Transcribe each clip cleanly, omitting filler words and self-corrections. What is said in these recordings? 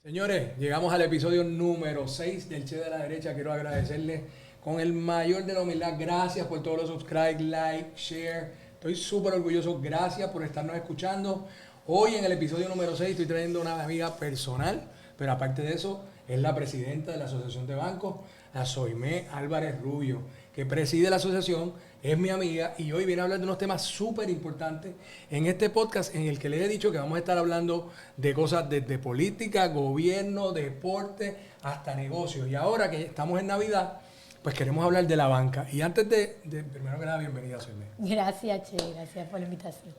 Señores, llegamos al episodio número 6 del Che de la Derecha. Quiero agradecerles con el mayor de la humildad. Gracias por todos los subscribe, like, share. Estoy súper orgulloso. Gracias por estarnos escuchando. Hoy en el episodio número 6 estoy trayendo una amiga personal, pero aparte de eso, es la presidenta de la Asociación de Bancos, la Soimé Álvarez Rubio, que preside la asociación, es mi amiga y hoy viene a hablar de unos temas súper importantes en este podcast en el que les he dicho que vamos a estar hablando de cosas desde política, gobierno, deporte, hasta negocios. Y ahora que estamos en Navidad, pues queremos hablar de la banca. Y antes primero que nada, bienvenida, Soimé. Gracias, Che, gracias por la invitación.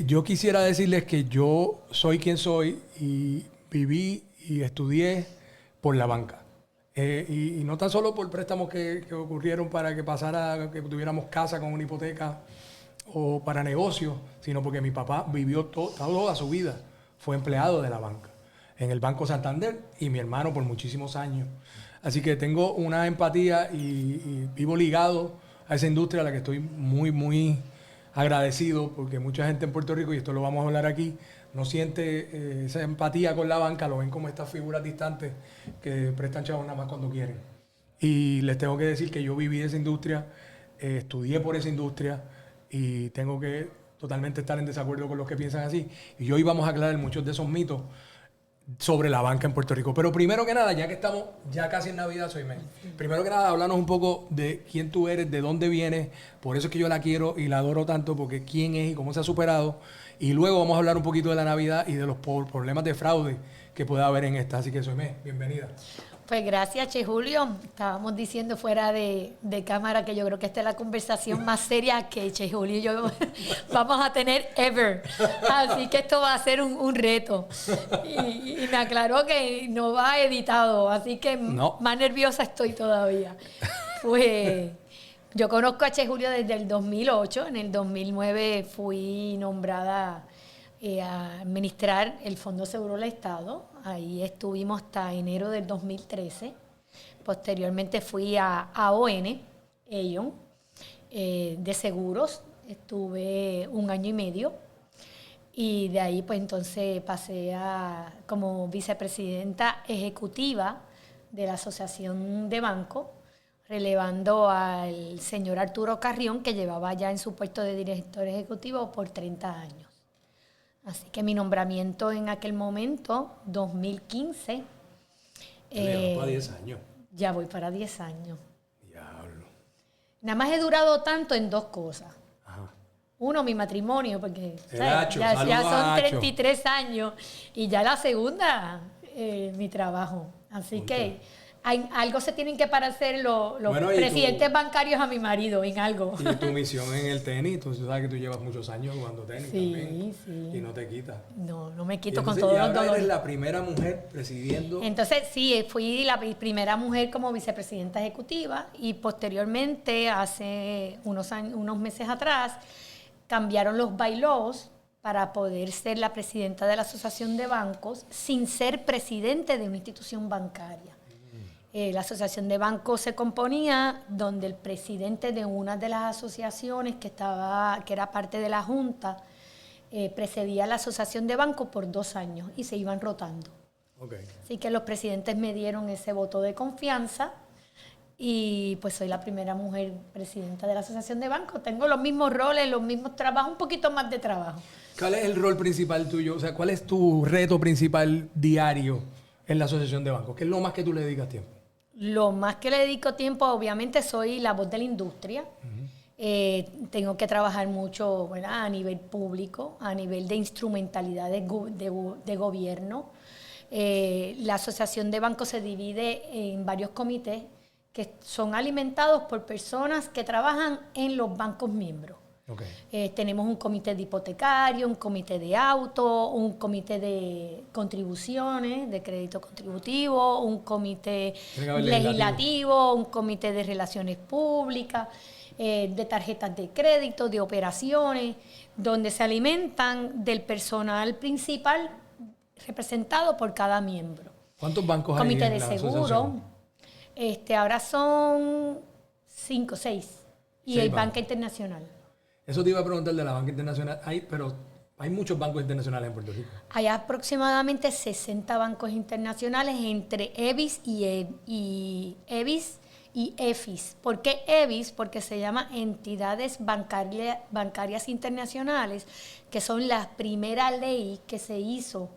Yo quisiera decirles que yo soy quien soy y viví y estudié por la banca. Y no tan solo por préstamos que ocurrieron para que pasara, que tuviéramos casa con una hipoteca o para negocios, sino porque mi papá vivió toda su vida, fue empleado de la banca, en el Banco Santander, y mi hermano por muchísimos años. Así que tengo una empatía y vivo ligado a esa industria a la que estoy muy, muy agradecido, porque mucha gente en Puerto Rico, y esto lo vamos a hablar aquí, no siente esa empatía con la banca, lo ven como estas figuras distantes que prestan chavos nada más cuando quieren. Y les tengo que decir que yo viví esa industria, estudié por esa industria y tengo que totalmente estar en desacuerdo con los que piensan así. Y hoy vamos a aclarar muchos de esos mitos sobre la banca en Puerto Rico. Pero primero que nada, ya que estamos ya casi en Navidad, Soimé, primero que nada, háblanos un poco de quién tú eres, de dónde vienes. Por eso es que yo la quiero y la adoro tanto, porque quién es y cómo se ha superado. Y luego vamos a hablar un poquito de la Navidad y de los problemas de fraude que pueda haber en esta. Así que, Soimé, bienvenida. Pues gracias, Che Julio. Estábamos diciendo fuera de cámara que yo creo que esta es la conversación más seria que Che Julio y yo vamos a tener ever. Así que esto va a ser un reto. Y me aclaró que no va editado, así que no. Más nerviosa estoy todavía. Pues yo conozco a Che Julio desde el 2008. En el 2009 fui nombrada a administrar el Fondo Seguro del Estado. Ahí estuvimos hasta enero del 2013. Posteriormente fui a ON, Aon, de seguros. Estuve 1 año y medio. Y de ahí pues entonces pasé como vicepresidenta ejecutiva de la Asociación de Bancos, relevando al señor Arturo Carrión, que llevaba ya en su puesto de director ejecutivo por 30 años. Así que mi nombramiento en aquel momento, 2015... Ya para 10 años. Ya voy para 10 años. Diablo. Nada más he durado tanto en 2 cosas. Ajá. Uno, mi matrimonio, porque Hacho, ya son Hacho. 33 años. Y ya la segunda, mi trabajo. Así Punto. que algo se tienen que parecer los presidentes bancarios a mi marido, en algo. Y tu misión en el tenis, tú sabes que tú llevas muchos años jugando tenis también. Sí. Y no te quitas. No me quito Entonces, con todos los ahora dolores. eres la primera mujer presidiendo. Entonces, sí, fui la primera mujer como vicepresidenta ejecutiva y posteriormente, hace unos meses atrás, cambiaron los bylaws para poder ser la presidenta de la Asociación de Bancos sin ser presidente de una institución bancaria. La Asociación de Bancos se componía donde el presidente de una de las asociaciones que era parte de la Junta, precedía la Asociación de Bancos por 2 años y se iban rotando. Okay. Así que los presidentes me dieron ese voto de confianza y pues soy la primera mujer presidenta de la Asociación de Bancos. Tengo los mismos roles, los mismos trabajos, un poquito más de trabajo. ¿Cuál es el rol principal tuyo? O sea, ¿cuál es tu reto principal diario en la Asociación de Bancos? ¿Qué es lo más que tú le dedicas tiempo? Lo más que le dedico tiempo, obviamente, soy la voz de la industria. Tengo que trabajar mucho, ¿verdad?, a nivel público, a nivel de instrumentalidad de gobierno. La Asociación de Bancos se divide en varios comités que son alimentados por personas que trabajan en los bancos miembros. Okay. Tenemos un comité de hipotecario, un comité de auto, un comité de contribuciones, de crédito contributivo, un comité legislativo, un comité de relaciones públicas, de tarjetas de crédito, de operaciones, donde se alimentan del personal principal representado por cada miembro. ¿Cuántos bancos hay comité en de la seguro, asociación? Ahora son 5, 6. Y hay bancos. Banca Internacional. Eso te iba a preguntar de la banca internacional. Pero Hay muchos bancos internacionales en Puerto Rico. Hay aproximadamente 60 bancos internacionales entre EBIS y EFIS. ¿Por qué EBIS? Porque se llama Entidades Bancarias Internacionales, que son la primera ley que se hizo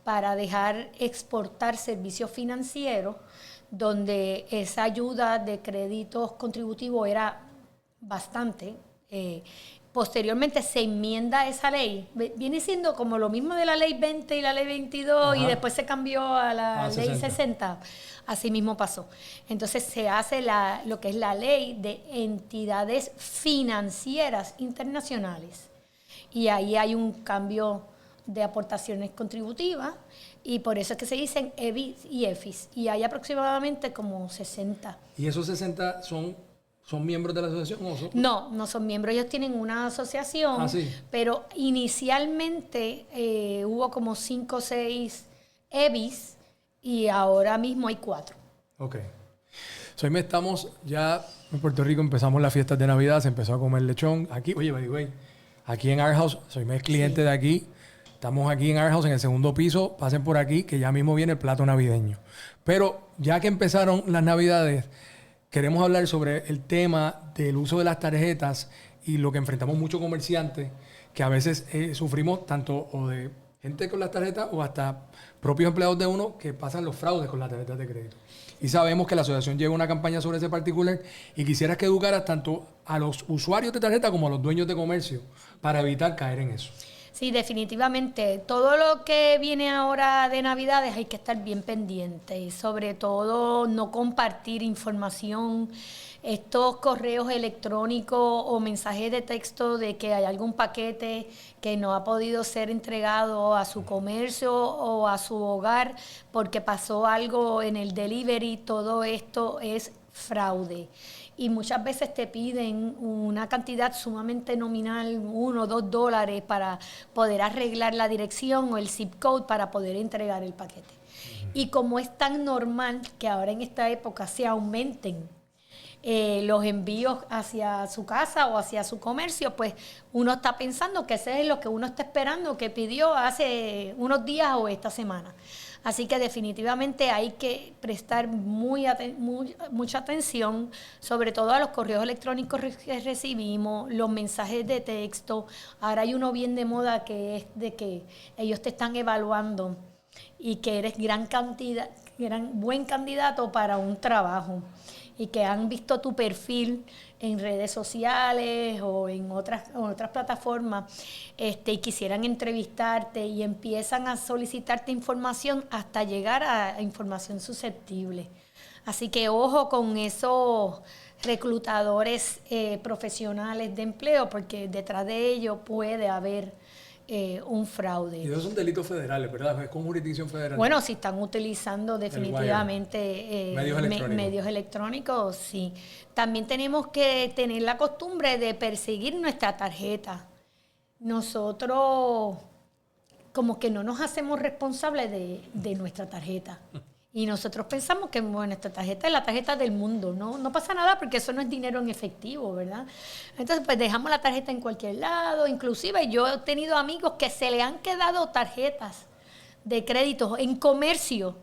para dejar exportar servicios financieros, donde esa ayuda de créditos contributivos era bastante. Posteriormente se enmienda esa ley. Viene siendo como lo mismo de la ley 20 y la ley 22, y después se cambió a la ley 60. Así mismo pasó. Entonces se hace lo que es la ley de entidades financieras internacionales. Y ahí hay un cambio de aportaciones contributivas, y por eso es que se dicen EBIS y EFIS. Y hay aproximadamente como 60. ¿Y esos 60 son miembros de la asociación? No son miembros. Ellos tienen una asociación, pero inicialmente hubo como 5 o 6 EBIS y ahora mismo hay 4. Ok. Hoy estamos ya en Puerto Rico, empezamos las fiestas de Navidad, se empezó a comer lechón. Aquí, oye, by the way, aquí en Art House, soy cliente de aquí. Estamos aquí en Art House, en el segundo piso. Pasen por aquí, que ya mismo viene el plato navideño. Pero ya que empezaron las Navidades, queremos hablar sobre el tema del uso de las tarjetas y lo que enfrentamos muchos comerciantes, que a veces sufrimos tanto o de gente con las tarjetas o hasta propios empleados de uno que pasan los fraudes con las tarjetas de crédito. Y sabemos que la asociación lleva una campaña sobre ese particular, y quisieras que educaras tanto a los usuarios de tarjeta como a los dueños de comercio para evitar caer en eso. Sí, definitivamente. Todo lo que viene ahora de Navidades hay que estar bien pendiente, y sobre todo no compartir información, estos correos electrónicos o mensajes de texto de que hay algún paquete que no ha podido ser entregado a su comercio o a su hogar porque pasó algo en el delivery. Todo esto es fraude. Y muchas veces te piden una cantidad sumamente nominal, $1 o $2, para poder arreglar la dirección o el zip code para poder entregar el paquete. Y como es tan normal que ahora en esta época se aumenten los envíos hacia su casa o hacia su comercio, pues uno está pensando que ese es lo que uno está esperando, que pidió hace unos días o esta semana. Así que definitivamente hay que prestar mucha atención, sobre todo a los correos electrónicos que recibimos, los mensajes de texto. Ahora hay uno bien de moda que es de que ellos te están evaluando y que eres buen candidato para un trabajo, y que han visto tu perfil en redes sociales o en otras plataformas, y quisieran entrevistarte, y empiezan a solicitarte información hasta llegar a información susceptible. Así que ojo con esos reclutadores profesionales de empleo, porque detrás de ellos puede haber un fraude. Y esos son delitos federales, ¿verdad? Es con jurisdicción federal. Bueno, si están utilizando definitivamente medios electrónicos, sí. También tenemos que tener la costumbre de perseguir nuestra tarjeta. Nosotros como que no nos hacemos responsables de nuestra tarjeta. Y nosotros pensamos que nuestra tarjeta es la tarjeta del mundo. No pasa nada, porque eso no es dinero en efectivo, ¿verdad? Entonces, pues dejamos la tarjeta en cualquier lado. Inclusive yo he tenido amigos que se le han quedado tarjetas de crédito en comercio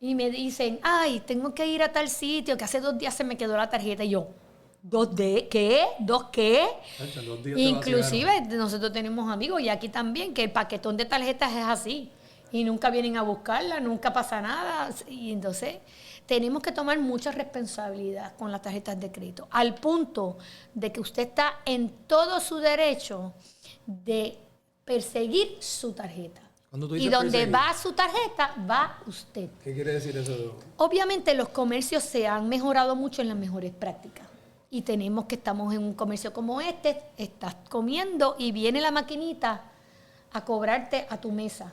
y me dicen, ay, tengo que ir a tal sitio, que hace 2 días se me quedó la tarjeta. Y yo, ¿qué? ¿2 qué? Inclusive nosotros tenemos amigos, y aquí también, que el paquetón de tarjetas es así. Y nunca vienen a buscarla, nunca pasa nada. Y entonces tenemos que tomar mucha responsabilidad con las tarjetas de crédito, al punto de que usted está en todo su derecho de perseguir su tarjeta. Y donde va su tarjeta, va usted. ¿Qué quiere decir eso? Obviamente los comercios se han mejorado mucho en las mejores prácticas. Y estamos en un comercio como este, estás comiendo y viene la maquinita a cobrarte a tu mesa.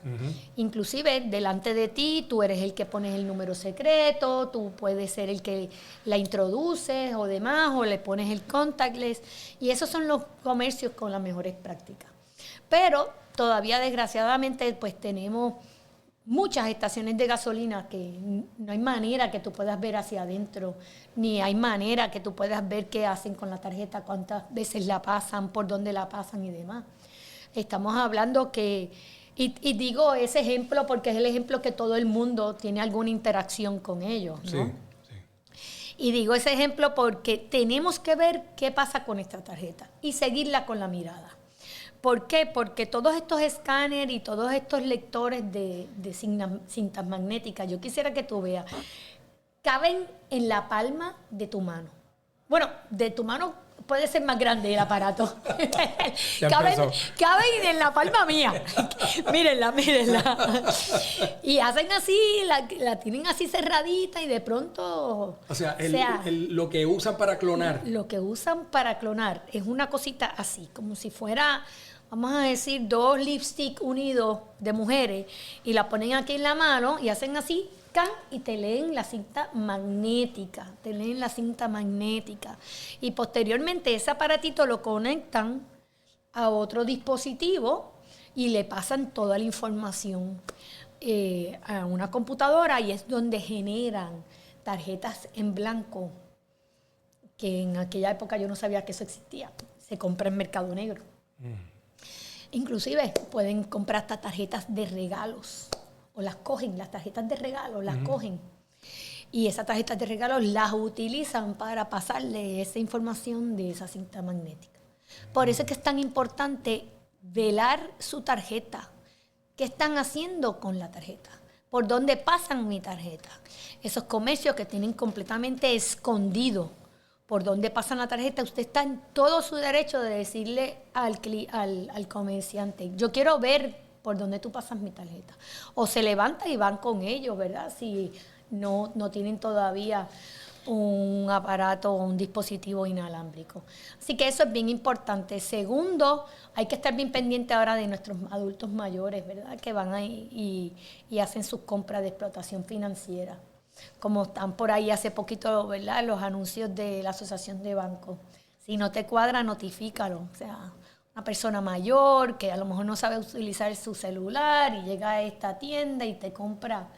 Inclusive delante de ti, tú eres el que pones el número secreto, tú puedes ser el que la introduces o demás, o le pones el contactless, y esos son los comercios con las mejores prácticas. Pero todavía, desgraciadamente, pues tenemos muchas estaciones de gasolina que no hay manera que tú puedas ver hacia adentro, ni hay manera que tú puedas ver qué hacen con la tarjeta, cuántas veces la pasan, por dónde la pasan y demás. Estamos hablando que, y digo ese ejemplo porque es el ejemplo que todo el mundo tiene alguna interacción con ellos, ¿no? Sí. Y digo ese ejemplo porque tenemos que ver qué pasa con esta tarjeta y seguirla con la mirada. ¿Por qué? Porque todos estos escáneres y todos estos lectores de cintas magnéticas, yo quisiera que tú veas, caben en la palma de tu mano. Bueno, de tu mano puede ser más grande el aparato. caben en la palma mía. Mírenla. Y hacen así, la tienen así cerradita y de pronto... O sea, lo que usan para clonar. Lo que usan para clonar es una cosita así, como si fuera, vamos a decir, 2 lipsticks unidos de mujeres y la ponen aquí en la mano y hacen así, y te leen la cinta magnética, y posteriormente ese aparatito lo conectan a otro dispositivo y le pasan toda la información a una computadora y es donde generan tarjetas en blanco, que en aquella época yo no sabía que eso existía, se compra en Mercado Negro. Inclusive pueden comprar hasta tarjetas de regalos. O las cogen, las tarjetas de regalo, las cogen. Y esas tarjetas de regalo las utilizan para pasarle esa información de esa cinta magnética. Por eso es que es tan importante velar su tarjeta. ¿Qué están haciendo con la tarjeta? ¿Por dónde pasan mi tarjeta? Esos comercios que tienen completamente escondido por dónde pasan la tarjeta, usted está en todo su derecho de decirle al comerciante, yo quiero ver por dónde tú pasas mi tarjeta. O se levantan y van con ellos, ¿verdad? Si no tienen todavía un aparato o un dispositivo inalámbrico. Así que eso es bien importante. Segundo, hay que estar bien pendiente ahora de nuestros adultos mayores, ¿verdad? Que van ahí y hacen sus compras de explotación financiera. Como están por ahí hace poquito, ¿verdad? Los anuncios de la Asociación de Bancos. Si no te cuadra, notifícalo. O sea, una persona mayor que a lo mejor no sabe utilizar su celular y llega a esta tienda y te compra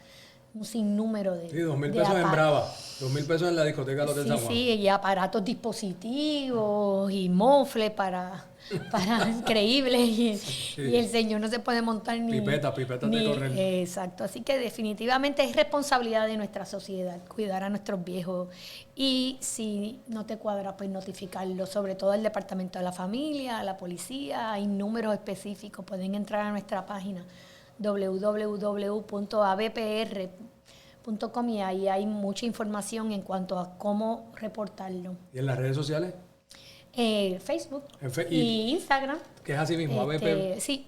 un sinnúmero de... Sí, 2,000 pesos en Brava, 2,000 pesos en la discoteca Hotel San Juan. Sí, y aparatos dispositivos y mofles para increíbles. Y el señor no se puede montar ni... Pipeta de correr. Exacto, así que definitivamente es responsabilidad de nuestra sociedad cuidar a nuestros viejos. Y si no te cuadra, pues notificarlo, sobre todo al Departamento de la Familia, a la policía, hay números específicos, pueden entrar a nuestra página www.abpr.com y ahí hay mucha información en cuanto a cómo reportarlo. ¿Y en las redes sociales? Facebook y Instagram. Que es así mismo, ABP. Sí,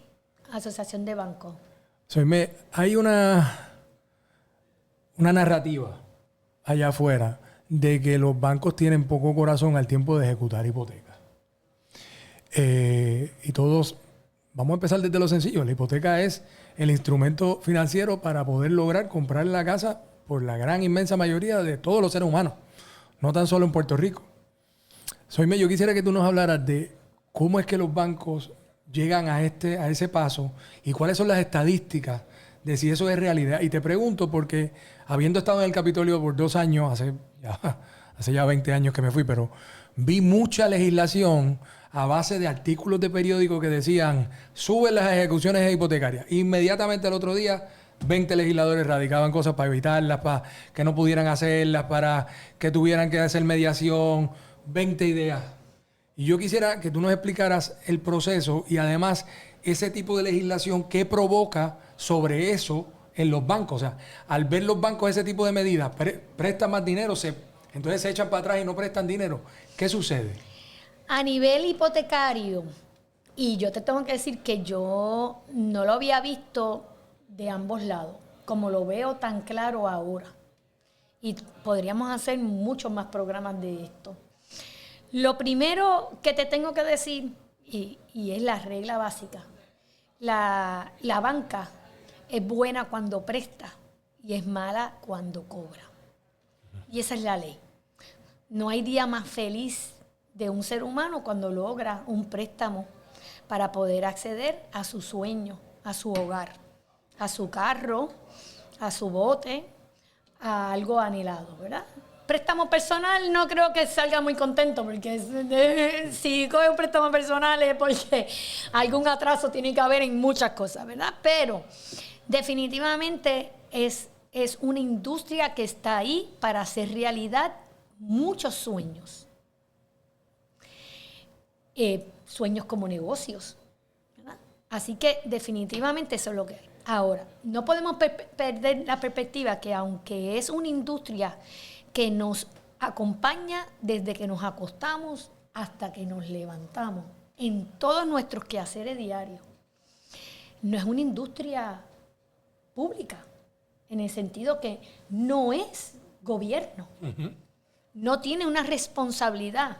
Asociación de Bancos. Hay una narrativa allá afuera de que los bancos tienen poco corazón al tiempo de ejecutar hipotecas. Y todos, vamos a empezar desde lo sencillo. La hipoteca es el instrumento financiero para poder lograr comprar la casa por la gran inmensa mayoría de todos los seres humanos, no tan solo en Puerto Rico. Yo quisiera que tú nos hablaras de cómo es que los bancos llegan a ese paso y cuáles son las estadísticas de si eso es realidad. Y te pregunto porque, habiendo estado en el Capitolio por 2 años, hace ya 20 años que me fui, pero vi mucha legislación a base de artículos de periódico que decían, suben las ejecuciones hipotecarias. Inmediatamente al otro día, 20 legisladores radicaban cosas para evitarlas, para que no pudieran hacerlas, para que tuvieran que hacer mediación, 20 ideas. Y yo quisiera que tú nos explicaras el proceso y además ese tipo de legislación, qué provoca sobre eso en los bancos. O sea, al ver los bancos ese tipo de medidas, prestan más dinero, entonces se echan para atrás y no prestan dinero. ¿Qué sucede? A nivel hipotecario, y yo te tengo que decir que yo no lo había visto de ambos lados, como lo veo tan claro ahora. Y podríamos hacer muchos más programas de esto. Lo primero que te tengo que decir, y es la regla básica, la banca es buena cuando presta y es mala cuando cobra. Y esa es la ley. No hay día más feliz de un ser humano cuando logra un préstamo para poder acceder a su sueño, a su hogar, a su carro, a su bote, a algo anhelado, ¿verdad? préstamo personal no creo que salga muy contento, porque si coge un préstamo personal es porque algún atraso tiene que haber en muchas cosas, ¿verdad? Pero definitivamente es una industria que está ahí para hacer realidad muchos sueños. Sueños como negocios, ¿verdad? Así que definitivamente eso es lo que hay. Ahora, no podemos perder la perspectiva que aunque es una industria que nos acompaña desde que nos acostamos hasta que nos levantamos, en todos nuestros quehaceres diarios, no es una industria pública, en el sentido que no es gobierno, no tiene una responsabilidad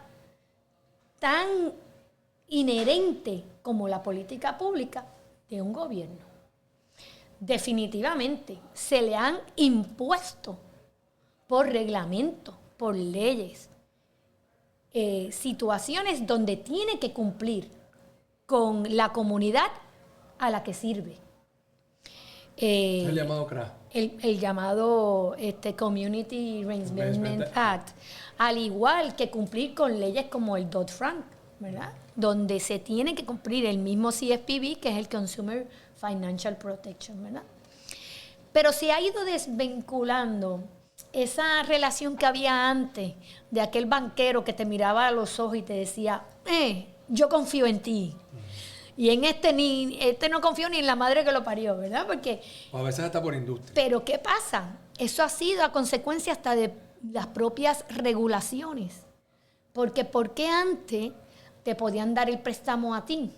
tan inherente como la política pública de un gobierno. Definitivamente se le han impuesto por reglamento, por leyes, situaciones donde tiene que cumplir con la comunidad a la que sirve. El llamado CRA. El llamado Community Reinvestment Act, al igual que cumplir con leyes como el Dodd-Frank, ¿verdad? Donde se tiene que cumplir el mismo CFPB, que es el Consumer Financial Protection, ¿verdad? Pero se ha ido desvinculando esa relación que había antes de aquel banquero que te miraba a los ojos y te decía, yo confío en ti. Y en este no confío ni en la madre que lo parió, ¿verdad? Porque, o a veces hasta por industria. Pero ¿qué pasa? Eso ha sido a consecuencia hasta de las propias regulaciones. Porque ¿por qué antes te podían dar el préstamo a ti?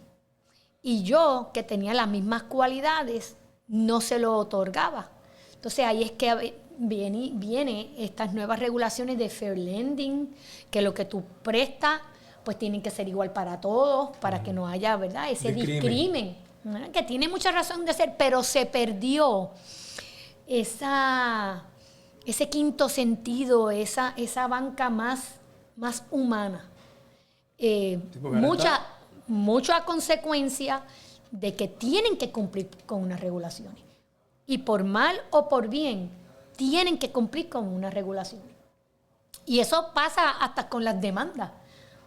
Y yo, que tenía las mismas cualidades, no se lo otorgaba. Entonces ahí es que viene estas nuevas regulaciones de fair lending, que lo que tú prestas pues tienen que ser igual para todos, para que no haya, ¿verdad?, ese discrimen, ¿verdad?, que tiene mucha razón de ser, pero se perdió ese quinto sentido, esa banca más humana. Mucha consecuencia de que tienen que cumplir con unas regulaciones. Y por mal o por bien, tienen que cumplir con unas regulaciones. Y eso pasa hasta con las demandas,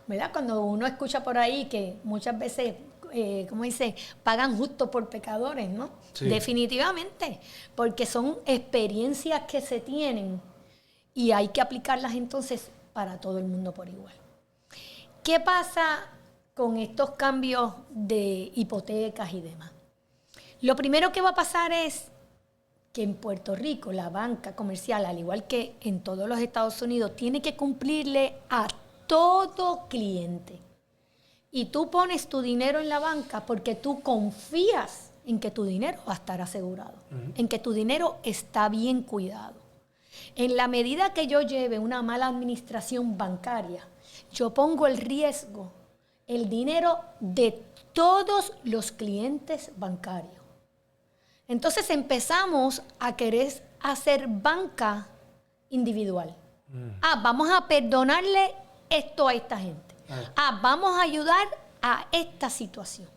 ¿verdad? Cuando uno escucha por ahí que muchas veces, ¿cómo dice?, pagan justo por pecadores, ¿no? Sí. Definitivamente, porque son experiencias que se tienen y hay que aplicarlas entonces para todo el mundo por igual. ¿Qué pasa con estos cambios de hipotecas y demás? Lo primero que va a pasar es que en Puerto Rico la banca comercial, al igual que en todos los Estados Unidos, tiene que cumplirle a todo cliente. Y tú pones tu dinero en la banca porque tú confías en que tu dinero va a estar asegurado, en que tu dinero está bien cuidado. En la medida que yo lleve una mala administración bancaria, yo pongo el riesgo, el dinero de todos los clientes bancarios. Entonces empezamos a querer hacer banca individual. Vamos a perdonarle esto a esta gente. Vamos a ayudar a esta situación.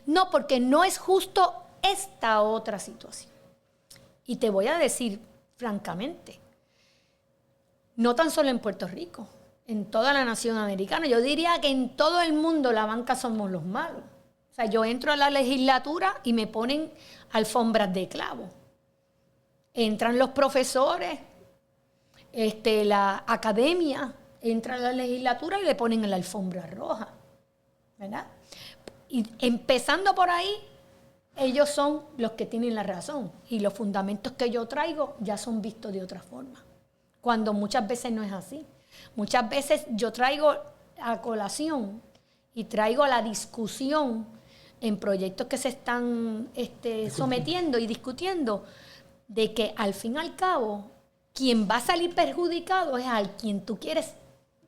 No, porque no es justo esta otra situación. Y te voy a decir francamente, no tan solo en Puerto Rico, en toda la nación americana, yo diría que en todo el mundo la banca somos los malos. O sea, yo entro a la legislatura y me ponen alfombras de clavo. Entran los profesores, la academia, entra a la legislatura y le ponen la alfombra roja, ¿verdad? Y empezando por ahí, ellos son los que tienen la razón. Y los fundamentos que yo traigo ya son vistos de otra forma. Cuando muchas veces no es así. Muchas veces yo traigo a colación y traigo a la discusión en proyectos que se están sometiendo y discutiendo, de que al fin y al cabo, quien va a salir perjudicado es al quien tú quieres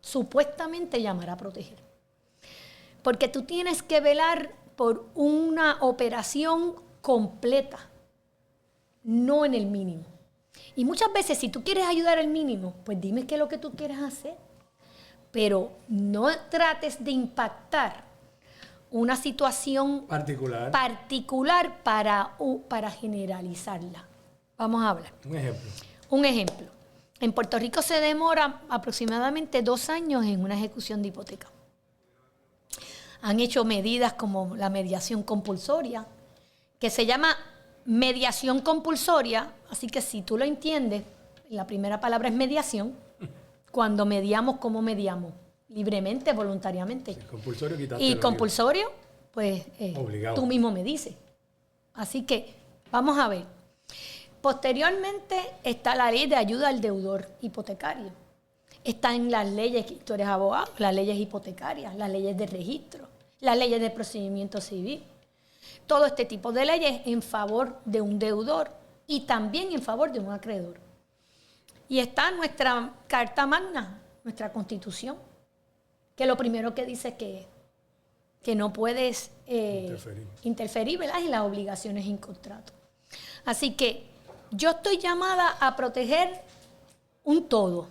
supuestamente llamar a proteger. Porque tú tienes que velar por una operación completa, no en el mínimo. Y muchas veces, si tú quieres ayudar al mínimo, pues dime qué es lo que tú quieres hacer. Pero no trates de impactar una situación particular para generalizarla. Vamos a hablar. Un ejemplo. Un ejemplo. En Puerto Rico se demora aproximadamente 2 años en una ejecución de hipoteca. Han hecho medidas como la mediación compulsoria, que se llama mediación compulsoria, así que si tú lo entiendes, la primera palabra es mediación. Cuando mediamos, ¿cómo mediamos? Libremente, voluntariamente. Sí, compulsorio, y compulsorio, pues tú mismo me dices. Así que vamos a ver. Posteriormente está la ley de ayuda al deudor hipotecario. Están las leyes, tú eres abogado, las leyes hipotecarias, las leyes de registro, las leyes de procedimiento civil. Todo este tipo de leyes en favor de un deudor y también en favor de un acreedor. Y está nuestra Carta Magna, nuestra Constitución, que lo primero que dice es que no puedes interferir, ¿verdad?, en las obligaciones en contrato. Así que yo estoy llamada a proteger un todo.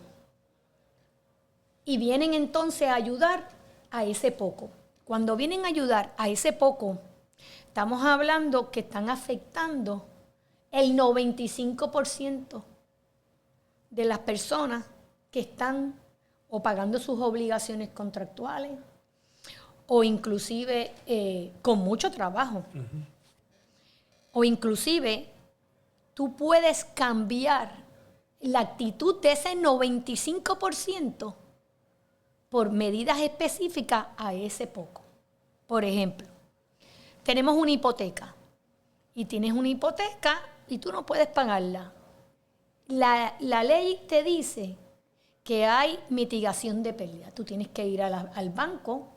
Y vienen entonces a ayudar a ese poco. Cuando vienen a ayudar a ese poco, estamos hablando que están afectando el 95% de las personas que están o pagando sus obligaciones contractuales o inclusive con mucho trabajo. O inclusive tú puedes cambiar la actitud de ese 95% por medidas específicas a ese poco. Por ejemplo, tenemos una hipoteca y tienes una hipoteca y tú no puedes pagarla. La ley te dice que hay mitigación de pérdida. Tú tienes que ir al banco,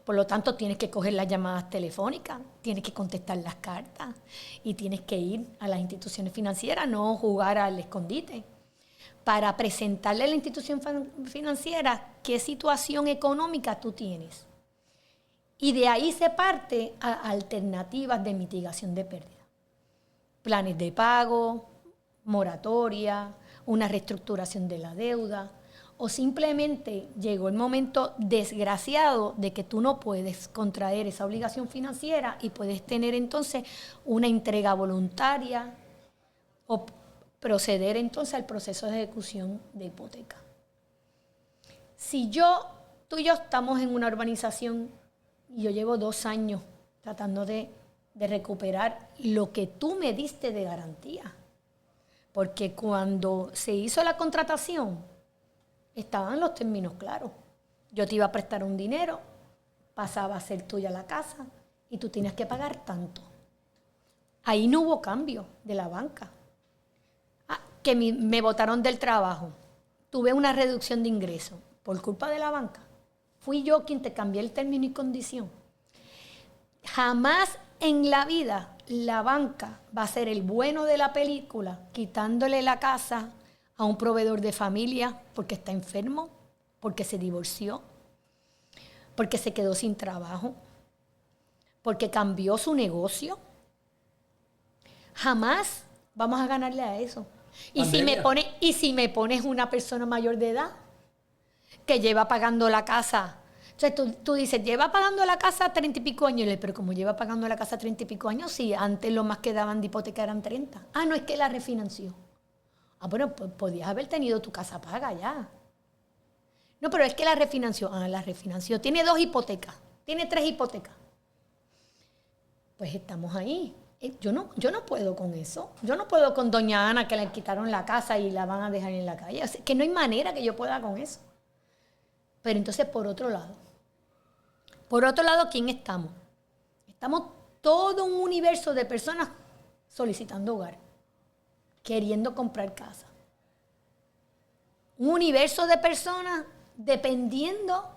por lo tanto tienes que coger las llamadas telefónicas, tienes que contestar las cartas y tienes que ir a las instituciones financieras, no jugar al escondite, para presentarle a la institución financiera qué situación económica tú tienes. Y de ahí se parte a alternativas de mitigación de pérdida. Planes de pago, moratoria, una reestructuración de la deuda, o simplemente llegó el momento desgraciado de que tú no puedes contraer esa obligación financiera y puedes tener entonces una entrega voluntaria o proceder entonces al proceso de ejecución de hipoteca. Si tú y yo estamos en una urbanización y yo llevo 2 años tratando de recuperar lo que tú me diste de garantía, porque cuando se hizo la contratación estaban los términos claros. Yo te iba a prestar un dinero, pasaba a ser tuya la casa y tú tenías que pagar tanto. Ahí no hubo cambio de la banca. Que me botaron del trabajo, tuve una reducción de ingresos por culpa de la banca. Fui yo quien te cambié el término y condición. Jamás en la vida la banca va a ser el bueno de la película quitándole la casa a un proveedor de familia porque está enfermo, porque se divorció, porque se quedó sin trabajo, porque cambió su negocio. Jamás vamos a ganarle a eso. Y si me pones una persona mayor de edad que lleva pagando la casa, entonces tú dices, lleva pagando la casa 30 y pico años, pero como lleva pagando la casa 30 y pico años, sí, antes lo más que daban de hipoteca eran 30. No, es que la refinanció. Bueno, pues podías haber tenido tu casa paga ya. No, pero es que la refinanció. La refinanció. Tiene 2 hipotecas, tiene 3 hipotecas. Pues estamos ahí. Yo no puedo con eso. Yo no puedo con doña Ana que le quitaron la casa y la van a dejar en la calle. O sea, que no hay manera que yo pueda con eso. Pero entonces, por otro lado, ¿quién estamos? Estamos todo un universo de personas solicitando hogar, queriendo comprar casa. Un universo de personas dependiendo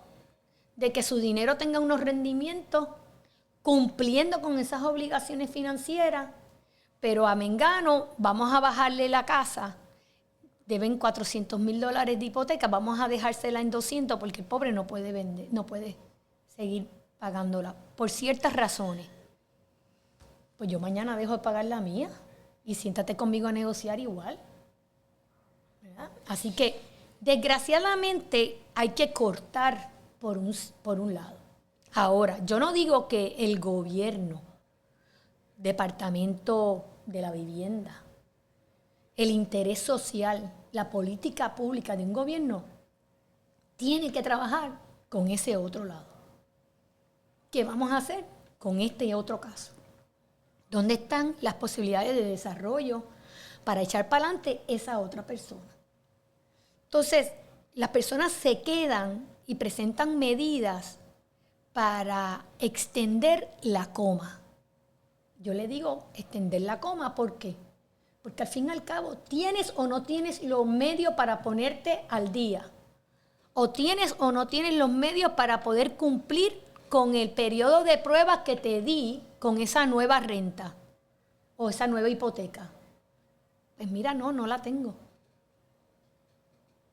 de que su dinero tenga unos rendimientos, cumpliendo con esas obligaciones financieras, pero a mengano vamos a bajarle la casa, deben $400,000 de hipoteca, vamos a dejársela en 200 porque el pobre no puede vender, no puede seguir pagándola por ciertas razones. Pues yo mañana dejo de pagar la mía y siéntate conmigo a negociar igual, ¿verdad? Así que desgraciadamente hay que cortar por un lado. Ahora, yo no digo que el gobierno, Departamento de la Vivienda, el interés social, la política pública de un gobierno tiene que trabajar con ese otro lado. ¿Qué vamos a hacer con este otro caso? ¿Dónde están las posibilidades de desarrollo para echar para adelante esa otra persona? Entonces, las personas se quedan y presentan medidas para extender la coma. Yo le digo extender la coma, ¿por qué? Porque al fin y al cabo, tienes o no tienes los medios para ponerte al día. O tienes o no tienes los medios para poder cumplir con el periodo de pruebas que te di con esa nueva renta o esa nueva hipoteca. Pues mira, no la tengo.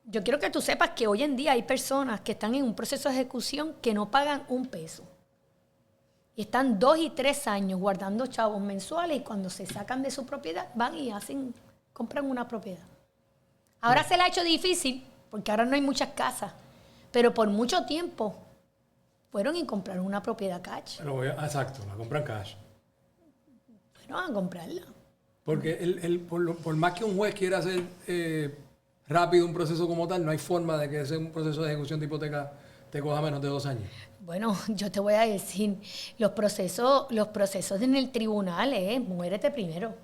Yo quiero que tú sepas que hoy en día hay personas que están en un proceso de ejecución que no pagan un peso. Y están 2 y 3 años guardando chavos mensuales y cuando se sacan de su propiedad van y compran una propiedad. Ahora se le ha hecho difícil porque ahora no hay muchas casas, pero por mucho tiempo fueron y compraron una propiedad cash. Exacto, la compran cash. Fueron a comprarla. Porque por más que un juez quiera hacer rápido un proceso como tal, no hay forma de que ese un proceso de ejecución de hipoteca te coja menos de 2 años. Bueno, yo te voy a decir, los procesos en el tribunal es muérete primero.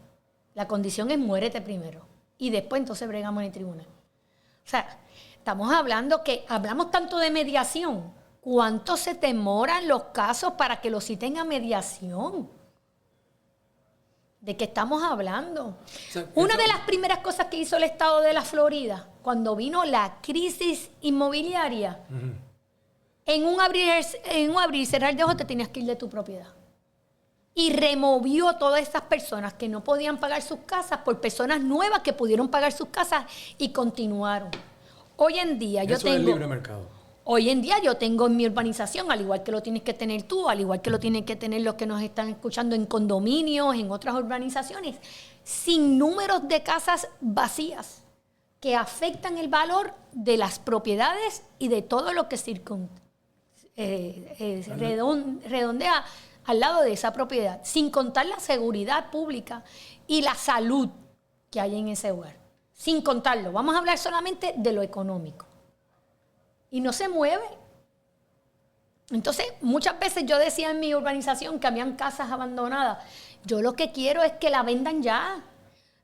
La condición es muérete primero. Y después entonces bregamos en el tribunal. O sea, estamos hablando que hablamos tanto de mediación. ¿Cuánto se demoran los casos para que los citen a mediación? ¿De qué estamos hablando? O sea, una de las primeras cosas que hizo el estado de la Florida, cuando vino la crisis inmobiliaria, en un abrir y cerrar de ojos te tenías que ir de tu propiedad. Y removió a todas esas personas que no podían pagar sus casas por personas nuevas que pudieron pagar sus casas y continuaron. Hoy en día Eso es libre mercado. Hoy en día yo tengo en mi urbanización, al igual que lo tienes que tener tú, al igual que lo tienen que tener los que nos están escuchando en condominios, en otras urbanizaciones, sin números de casas vacías que afectan el valor de las propiedades y de todo lo que redondea al lado de esa propiedad, sin contar la seguridad pública y la salud que hay en ese hogar. Sin contarlo, vamos a hablar solamente de lo económico. Y no se mueve. Entonces, muchas veces yo decía en mi urbanización que habían casas abandonadas. Yo lo que quiero es que la vendan ya.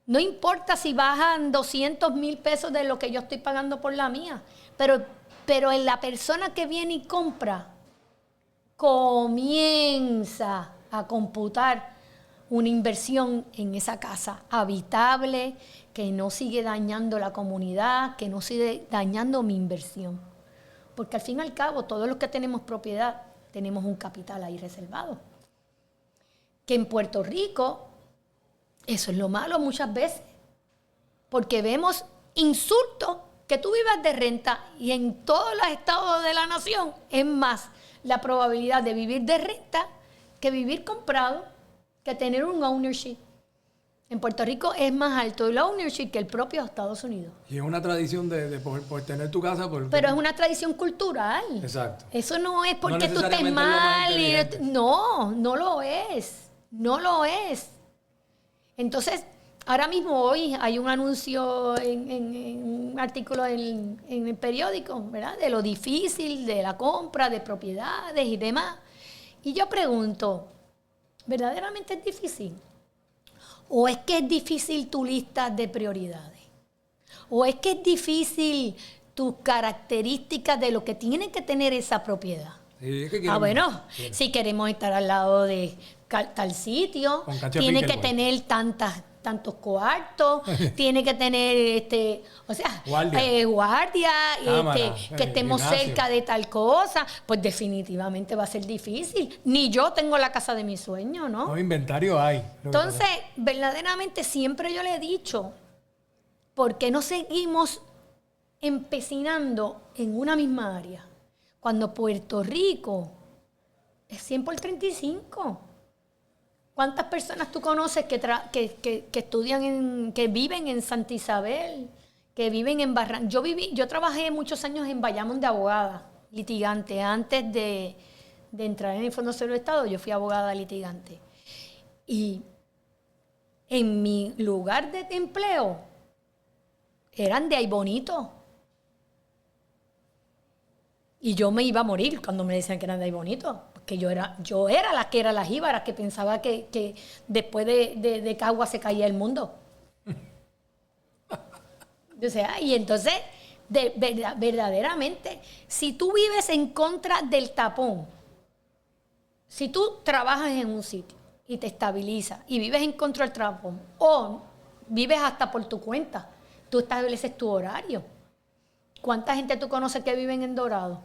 No importa si bajan 200,000 pesos de lo que yo estoy pagando por la mía. Pero en la persona que viene y compra, comienza a computar una inversión en esa casa habitable, que no sigue dañando la comunidad, que no sigue dañando mi inversión. Porque al fin y al cabo, todos los que tenemos propiedad, tenemos un capital ahí reservado. Que en Puerto Rico, eso es lo malo muchas veces. Porque vemos insultos que tú vivas de renta y en todos los estados de la nación es más la probabilidad de vivir de renta que vivir comprado, que tener un ownership. En Puerto Rico es más alto el ownership que el propio Estados Unidos. Y es una tradición por tener tu casa. Pero es una tradición cultural. Exacto. Eso no es porque tú estés mal. No lo es. No lo es. Entonces, ahora mismo hoy hay un anuncio en un artículo en el periódico, ¿verdad? De lo difícil de la compra de propiedades y demás. Y yo pregunto, ¿verdaderamente es difícil? ¿O es que es difícil tu lista de prioridades? ¿O es que es difícil tus características de lo que tiene que tener esa propiedad? Sí, si queremos estar al lado de tal sitio, tiene que tener tantos cuartos, tiene que tener guardia, que estemos cerca de tal cosa, pues definitivamente va a ser difícil. Ni yo tengo la casa de mis sueños, ¿no? No, inventario hay. Entonces, verdaderamente siempre yo le he dicho, ¿por qué no seguimos empecinando en una misma área? Cuando Puerto Rico es 100 por 35. ¿Cuántas personas tú conoces que estudian, que viven en Santa Isabel, que viven en Barranca? Yo trabajé muchos años en Bayamón de abogada, litigante. Antes de entrar en el Fondo Seguro de Estado, yo fui abogada litigante. Y en mi lugar de empleo eran de ahí bonito. Y yo me iba a morir cuando me decían que eran de ahí bonito. Porque yo era la que era la jíbara, que pensaba que después de Cagua se caía el mundo. O sea, y entonces, verdaderamente, si tú vives en contra del tapón, si tú trabajas en un sitio y te estabilizas y vives en contra del tapón, o vives hasta por tu cuenta, tú estableces tu horario. ¿Cuánta gente tú conoces que viven en Dorado?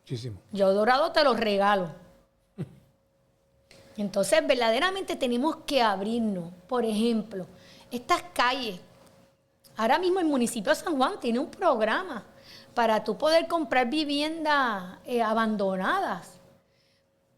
Muchísimo. Yo Dorado te lo regalo. Entonces, verdaderamente tenemos que abrirnos. Por ejemplo, estas calles. Ahora mismo el municipio de San Juan tiene un programa para tú poder comprar viviendas abandonadas.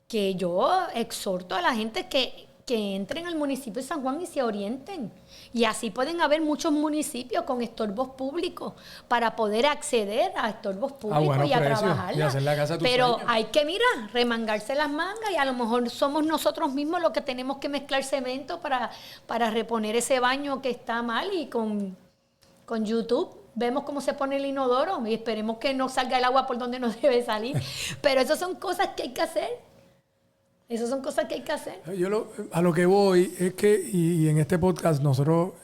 Que yo exhorto a la gente que entren al municipio de San Juan y se orienten. Y así pueden haber muchos municipios con estorbos públicos para poder acceder a estorbos públicos y a trabajarla. Y hacer la casa de tus Pero sueños. hay que, remangarse las mangas, y a lo mejor somos nosotros mismos los que tenemos que mezclar cemento para reponer ese baño que está mal, y con YouTube vemos cómo se pone el inodoro y esperemos que no salga el agua por donde no debe salir. Pero esas son cosas que hay que hacer. Esas son cosas que hay que hacer. A lo que voy es que, y en este podcast nosotros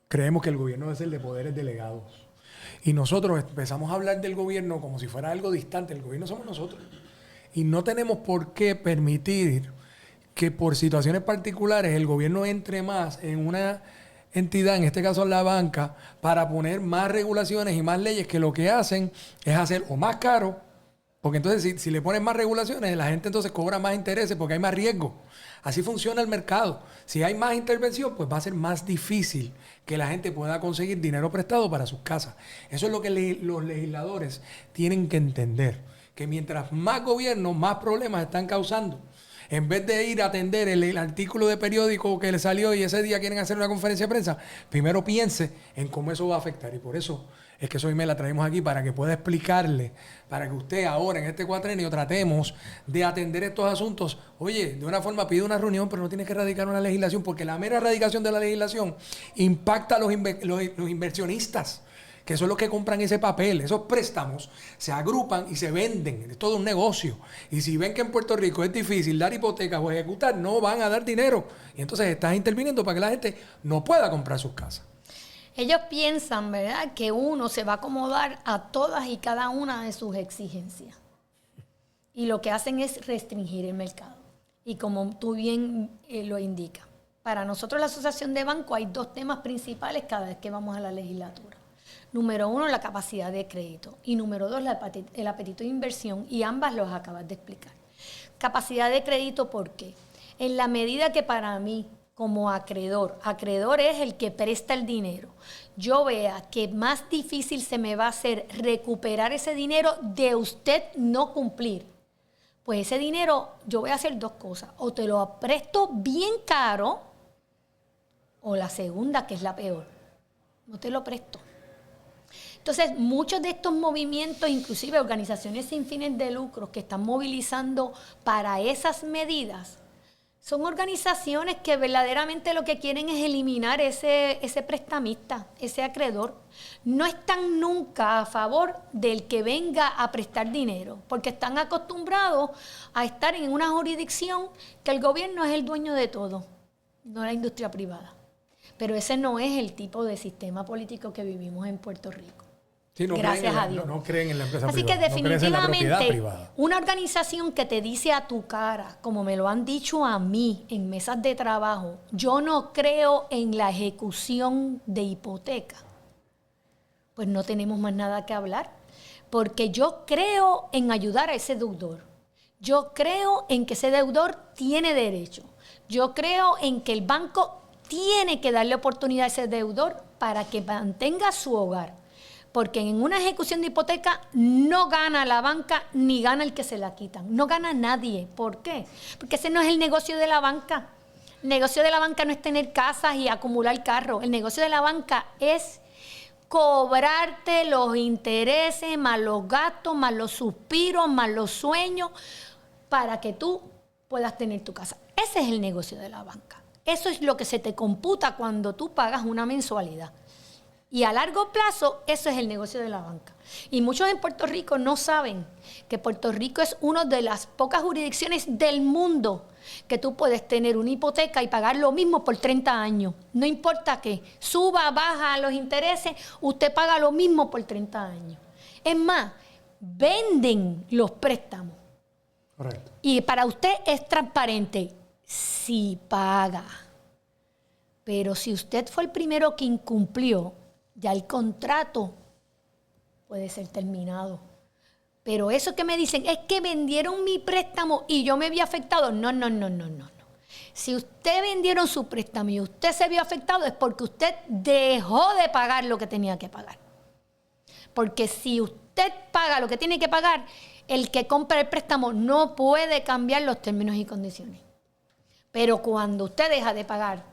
creemos que el gobierno es el de poderes delegados. Y nosotros empezamos a hablar del gobierno como si fuera algo distante. El gobierno somos nosotros. Y no tenemos por qué permitir que por situaciones particulares el gobierno entre más en una entidad, en este caso la banca, para poner más regulaciones y más leyes que lo que hacen es hacer o más caro. Porque entonces si le ponen más regulaciones, la gente entonces cobra más intereses porque hay más riesgo. Así funciona el mercado. Si hay más intervención, pues va a ser más difícil que la gente pueda conseguir dinero prestado para sus casas. Eso es lo que los legisladores tienen que entender. Que mientras más gobierno, más problemas están causando. En vez de ir a atender el artículo de periódico que le salió y ese día quieren hacer una conferencia de prensa, primero piense en cómo eso va a afectar. Y por eso es que Soy Me la traemos aquí, para que pueda explicarle, para que usted ahora en este cuatrenio tratemos de atender estos asuntos. Oye, de una forma pide una reunión, pero no tiene que radicar una legislación, porque la mera radicación de la legislación impacta a los inversionistas, que son los que compran ese papel. Esos préstamos se agrupan y se venden. Es todo un negocio. Y si ven que en Puerto Rico es difícil dar hipotecas o ejecutar, no van a dar dinero. Y entonces estás interviniendo para que la gente no pueda comprar sus casas. Ellos piensan, ¿verdad?, que uno se va a acomodar a todas y cada una de sus exigencias. Y lo que hacen es restringir el mercado. Y como tú bien lo indicas, para nosotros la Asociación de Bancos hay dos temas principales cada vez que vamos a la legislatura. Número uno, la capacidad de crédito. Y número dos, el apetito de inversión. Y ambas los acabas de explicar. Capacidad de crédito, ¿por qué? En la medida que para mí, como acreedor es el que presta el dinero, yo vea que más difícil se me va a hacer recuperar ese dinero de usted no cumplir, pues ese dinero yo voy a hacer dos cosas: o te lo presto bien caro, o la segunda, que es la peor, no te lo presto. Entonces, muchos de estos movimientos, inclusive organizaciones sin fines de lucro que están movilizando para esas medidas, son organizaciones que verdaderamente lo que quieren es eliminar ese prestamista, ese acreedor. No están nunca a favor del que venga a prestar dinero, porque están acostumbrados a estar en una jurisdicción que el gobierno es el dueño de todo, no la industria privada. Pero ese no es el tipo de sistema político que vivimos en Puerto Rico. Sí, Gracias a Dios. No creen en la empresa Así privada. que definitivamente, no privada. Una organización que te dice a tu cara, como me lo han dicho a mí en mesas de trabajo, yo no creo en la ejecución de hipoteca, pues no tenemos más nada que hablar. Porque yo creo en ayudar a ese deudor. Yo creo en que ese deudor tiene derecho. Yo creo en que el banco tiene que darle oportunidad a ese deudor para que mantenga su hogar. Porque en una ejecución de hipoteca no gana la banca ni gana el que se la quitan. No gana nadie. ¿Por qué? Porque ese no es el negocio de la banca. El negocio de la banca no es tener casas y acumular carros. El negocio de la banca es cobrarte los intereses, más los gastos, más los suspiros, más los sueños, para que tú puedas tener tu casa. Ese es el negocio de la banca. Eso es lo que se te computa cuando tú pagas una mensualidad. Y a largo plazo, eso es el negocio de la banca. Y muchos en Puerto Rico no saben que Puerto Rico es una de las pocas jurisdicciones del mundo que tú puedes tener una hipoteca y pagar lo mismo por 30 años. No importa qué, suba, baja los intereses, usted paga lo mismo por 30 años. Es más, venden los préstamos. Correcto. Y para usted es transparente si paga. Pero si usted fue el primero que incumplió, ya el contrato puede ser terminado. Pero eso que me dicen es que vendieron mi préstamo y yo me vi afectado. No. Si usted vendieron su préstamo y usted se vio afectado es porque usted dejó de pagar lo que tenía que pagar. Porque si usted paga lo que tiene que pagar, el que compra el préstamo no puede cambiar los términos y condiciones. Pero cuando usted deja de pagar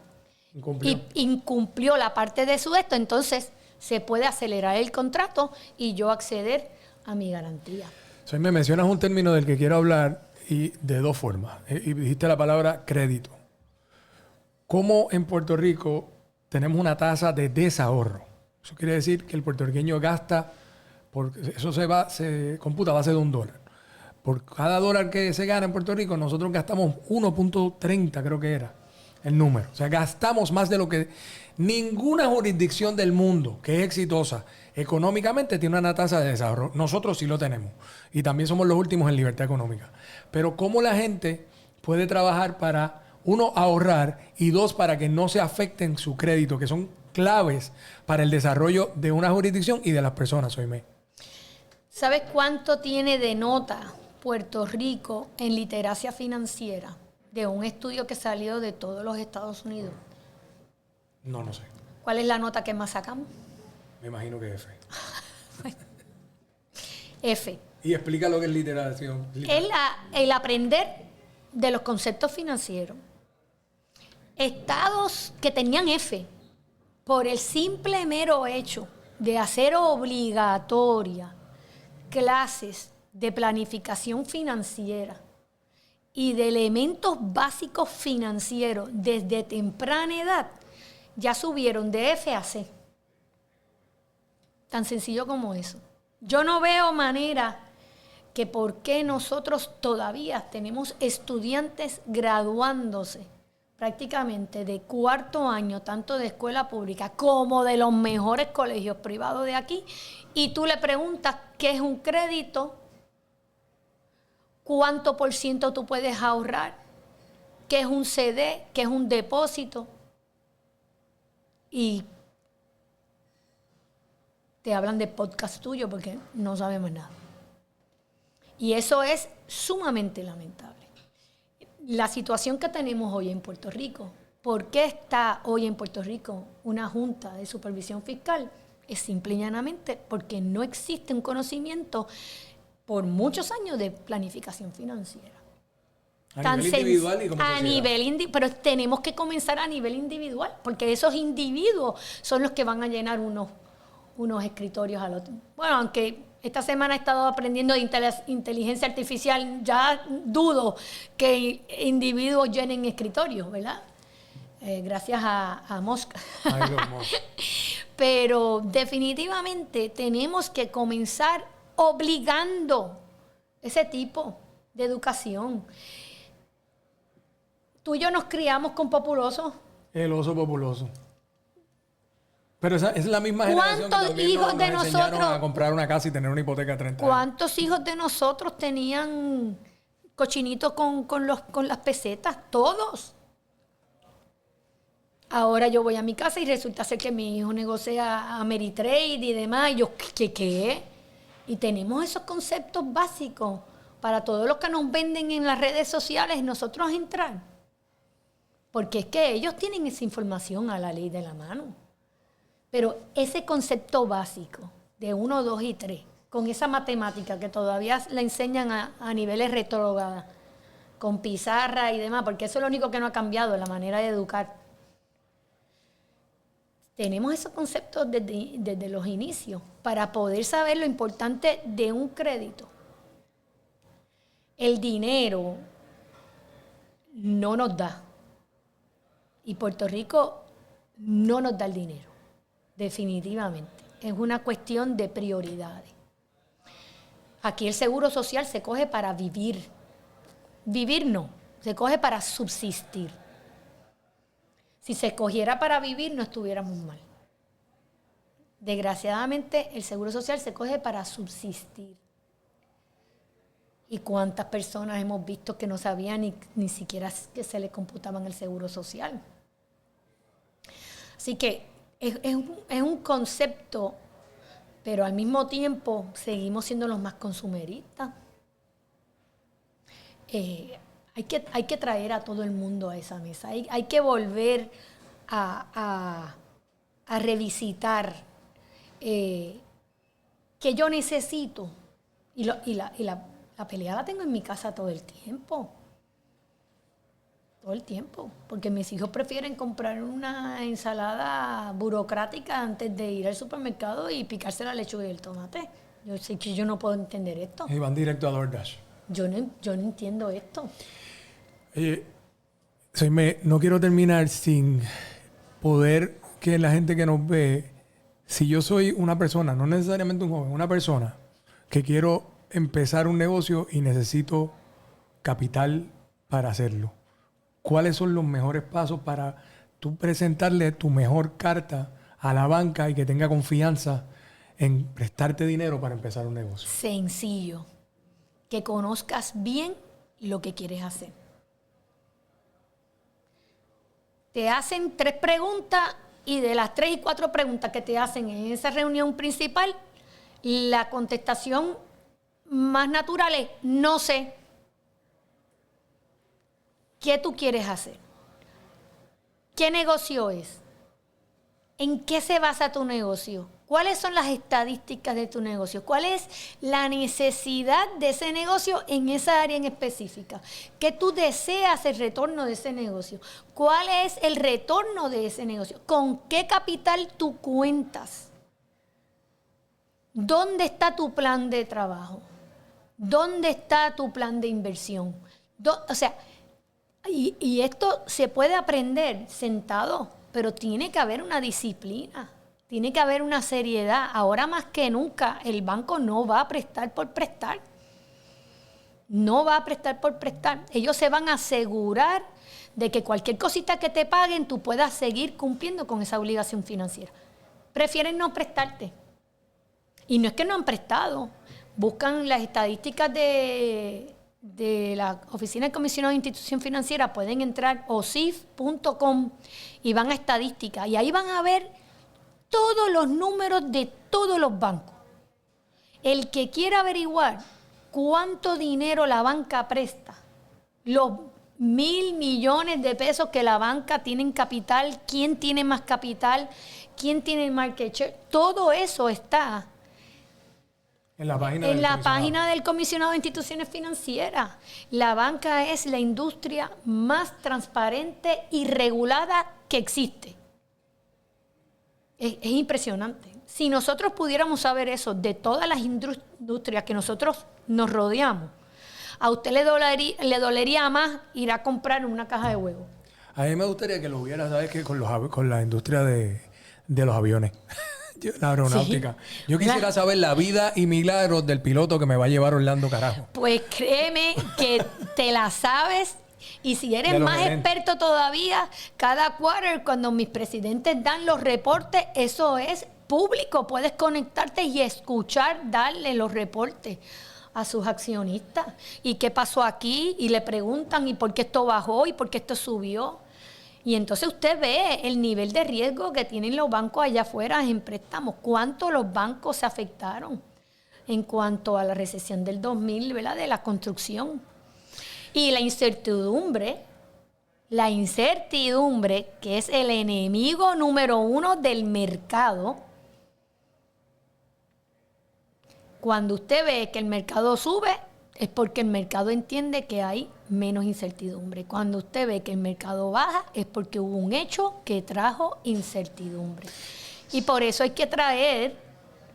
y incumplió la parte de su esto, entonces se puede acelerar el contrato y yo acceder a mi garantía. Me mencionas un término del que quiero hablar y de dos formas. Y dijiste la palabra crédito. ¿Cómo en Puerto Rico tenemos una tasa de desahorro? Eso quiere decir que el puertorriqueño gasta, eso se computa a base de $1. Por cada dólar que se gana en Puerto Rico, nosotros gastamos 1.30, creo que era el número. O sea, gastamos más de lo que ninguna jurisdicción del mundo que es exitosa económicamente tiene una tasa de desahorro. Nosotros sí lo tenemos. Y también somos los últimos en libertad económica. Pero ¿cómo la gente puede trabajar para, uno, ahorrar y dos, para que no se afecten su crédito, que son claves para el desarrollo de una jurisdicción y de las personas, Soimé? ¿Sabes cuánto tiene de nota Puerto Rico en literacia financiera de un estudio que salió de todos los Estados Unidos? No sé. ¿Cuál es la nota que más sacamos? Me imagino que F. F. Y explica lo que es literacia. Es el aprender de los conceptos financieros. Estados que tenían F, por el simple mero hecho de hacer obligatoria clases de planificación financiera y de elementos básicos financieros desde temprana edad, ya subieron de F a C. Tan sencillo como eso. Yo no veo manera que por qué nosotros todavía tenemos estudiantes graduándose prácticamente de cuarto año, tanto de escuela pública como de los mejores colegios privados de aquí, y tú le preguntas qué es un crédito, cuánto por ciento tú puedes ahorrar, qué es un CD, qué es un depósito, y te hablan de podcast tuyo porque no sabemos nada. Y eso es sumamente lamentable. La situación que tenemos hoy en Puerto Rico, ¿por qué está hoy en Puerto Rico una junta de supervisión fiscal? Es simple y llanamente porque no existe un conocimiento por muchos años de planificación financiera. A nivel individual y como sociedad. Pero tenemos que comenzar a nivel individual, porque esos individuos son los que van a llenar unos escritorios al otro. Bueno, aunque esta semana he estado aprendiendo de inteligencia artificial, ya dudo que individuos llenen escritorios, ¿verdad? Gracias a Musk. Pero definitivamente tenemos que comenzar obligando ese tipo de educación. Tú y yo nos criamos con Populoso. El oso populoso. Pero esa es la misma generación que también nos enseñaron a comprar una casa y tener una hipoteca de 30 años. ¿Cuántos hijos de nosotros tenían cochinitos con las pesetas? Todos. Ahora yo voy a mi casa y resulta ser que mi hijo negocia Ameritrade y demás. Y yo, ¿qué? Y tenemos esos conceptos básicos para todos los que nos venden en las redes sociales, nosotros entrar. Porque es que ellos tienen esa información a la ley de la mano. Pero ese concepto básico de 1, 2 y 3, con esa matemática que todavía la enseñan a niveles retrógrados, con pizarra y demás, porque eso es lo único que no ha cambiado, la manera de educar. Tenemos esos conceptos desde los inicios para poder saber lo importante de un crédito. El dinero no nos da. Y Puerto Rico no nos da el dinero. definitivamente. Es una cuestión de prioridades. Aquí el seguro social se coge para vivir. Vivir no, se coge para subsistir. Si se cogiera para vivir, no estuviéramos mal. Desgraciadamente, el seguro social se coge para subsistir. ¿Y cuántas personas hemos visto que no sabían ni siquiera que se les computaba en el seguro social? Así que es un concepto, pero al mismo tiempo seguimos siendo los más consumeristas. Hay que traer a todo el mundo a esa mesa. Hay que volver a revisitar que yo necesito. Y la pelea la tengo en mi casa todo el tiempo. Todo el tiempo. Porque mis hijos prefieren comprar una ensalada burocrática antes de ir al supermercado y picarse la lechuga y el tomate. Yo sé que yo no puedo entender esto. Y van directo a DoorDash. Yo no entiendo esto. Oye, no quiero terminar sin poder que la gente que nos ve, si yo soy una persona, no necesariamente un joven, una persona que quiero empezar un negocio y necesito capital para hacerlo, ¿cuáles son los mejores pasos para tú presentarle tu mejor carta a la banca y que tenga confianza en prestarte dinero para empezar un negocio? Sencillo. Que conozcas bien lo que quieres hacer. Te hacen 3 preguntas y de las 3 y 4 preguntas que te hacen en esa reunión principal, la contestación más natural es no sé. ¿Qué tú quieres hacer? ¿Qué negocio es? ¿En qué se basa tu negocio? ¿Cuáles son las estadísticas de tu negocio? ¿Cuál es la necesidad de ese negocio en esa área en específica? ¿Qué tú deseas el retorno de ese negocio? ¿Cuál es el retorno de ese negocio? ¿Con qué capital tú cuentas? ¿Dónde está tu plan de trabajo? ¿Dónde está tu plan de inversión? O sea, y esto se puede aprender sentado, pero tiene que haber una disciplina. Tiene que haber una seriedad. Ahora más que nunca, el banco no va a prestar por prestar. No va a prestar por prestar. Ellos se van a asegurar de que cualquier cosita que te paguen, tú puedas seguir cumpliendo con esa obligación financiera. Prefieren no prestarte. Y no es que no han prestado. Buscan las estadísticas de la Oficina del Comisionado de Institución Financiera. Pueden entrar osif.com y van a estadísticas. Y ahí van a ver todos los números de todos los bancos. El que quiera averiguar cuánto dinero la banca presta, los 1,000 millones de pesos que la banca tiene en capital, quién tiene más capital, quién tiene el market share, todo eso está en la página del Comisionado de Instituciones Financieras. La banca es la industria más transparente y regulada que existe. Es impresionante. Si nosotros pudiéramos saber eso de todas las industrias que nosotros nos rodeamos, a usted le dolería más ir a comprar una caja de huevos. A mí me gustaría que lo hubiera, ¿sabes qué? Con la industria de los aviones, la aeronáutica. Sí. Yo quisiera saber la vida y milagros del piloto que me va a llevar Orlando, carajo. Pues créeme que te la sabes. Y si eres más experto todavía, cada quarter, cuando mis presidentes dan los reportes, eso es público. Puedes conectarte y escuchar, darle los reportes a sus accionistas. ¿Y qué pasó aquí? Y le preguntan, ¿y por qué esto bajó? ¿Y por qué esto subió? Y entonces usted ve el nivel de riesgo que tienen los bancos allá afuera en préstamos. ¿Cuánto los bancos se afectaron en cuanto a la recesión del 2000, ¿verdad? De la construcción? Y la incertidumbre, que es el enemigo número 1 del mercado. Cuando usted ve que el mercado sube, es porque el mercado entiende que hay menos incertidumbre. Cuando usted ve que el mercado baja, es porque hubo un hecho que trajo incertidumbre. Y por eso hay que traer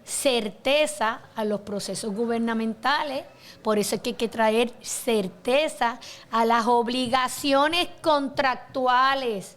certeza a los procesos gubernamentales. Por eso es que hay que traer certeza a las obligaciones contractuales.